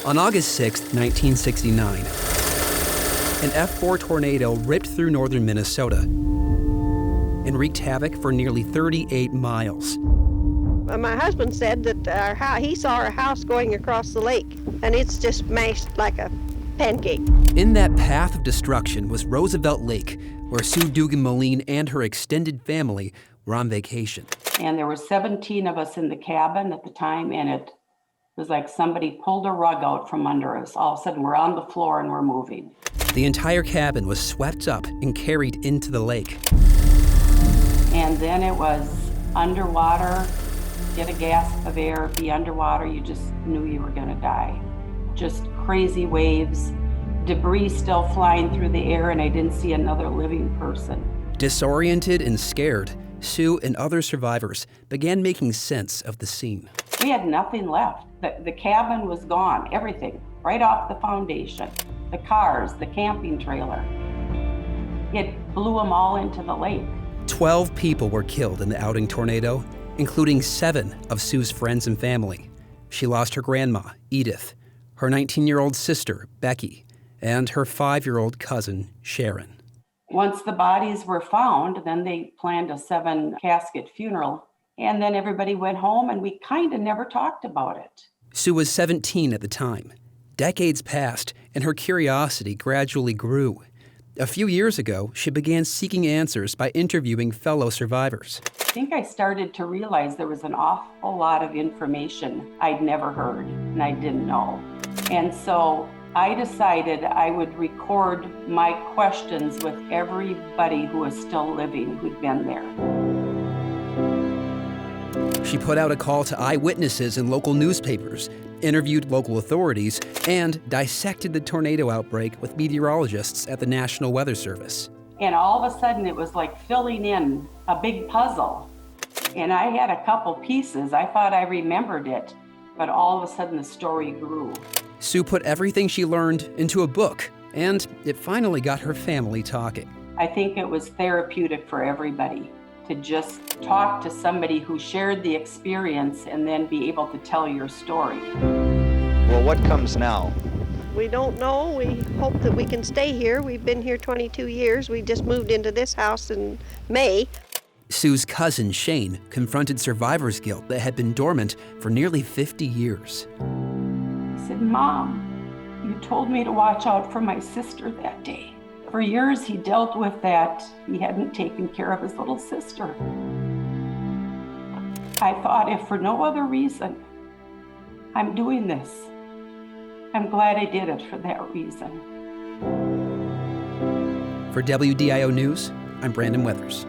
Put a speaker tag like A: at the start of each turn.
A: On August 6, 1969, an F4 tornado ripped through northern Minnesota and wreaked havoc for nearly 38 miles.
B: My husband said that he saw our house going across the lake, and it's just mashed like a pancake.
A: In that path of destruction was Roosevelt Lake, where Sue Dugan-Moline and her extended family were on vacation.
C: And there were 17 of us in the cabin at the time, and it was like somebody pulled a rug out from under us. All of a sudden, we're on the floor and we're moving.
A: The entire cabin was swept up and carried into the lake.
C: And then it was underwater, get a gasp of air, be underwater, you just knew you were gonna die. Just crazy waves, debris still flying through the air, and I didn't see another living person.
A: Disoriented and scared, Sue and other survivors began making sense of the scene.
C: We had nothing left. The cabin was gone, everything, right off the foundation. The cars, the camping trailer. It blew them all into the lake.
A: 12 people were killed in the outing tornado, including 7 of Sue's friends and family. She lost her grandma, Edith, her 19-year-old sister, Becky, and her 5-year-old cousin, Sharon.
C: Once the bodies were found, then they planned a 7-casket funeral, and then everybody went home, and we kind of never talked about it.
A: Sue was 17 at the time. Decades passed, and her curiosity gradually grew. A few years ago, she began seeking answers by interviewing fellow survivors.
C: I think I started to realize there was an awful lot of information I'd never heard and I didn't know. And so I decided I would record my questions with everybody who was still living who'd been there.
A: She put out a call to eyewitnesses in local newspapers, interviewed local authorities, and dissected the tornado outbreak with meteorologists at the National Weather Service.
C: And all of a sudden it was like filling in a big puzzle. And I had a couple pieces. I thought I remembered it, but all of a sudden the story grew.
A: Sue put everything she learned into a book, and it finally got her family talking.
C: I think it was therapeutic for everybody to just talk to somebody who shared the experience and then be able to tell your story.
D: Well, what comes now?
B: We don't know. We hope that we can stay here. We've been here 22 years. We just moved into this house in May.
A: Sue's cousin, Shane, confronted survivor's guilt that had been dormant for nearly 50 years.
C: He said, "Mom, you told me to watch out for my sister that day." For years, he dealt with that. He hadn't taken care of his little sister. I thought, if for no other reason, I'm doing this. I'm glad I did it for that reason.
A: For WDIO News, I'm Brandon Weathers.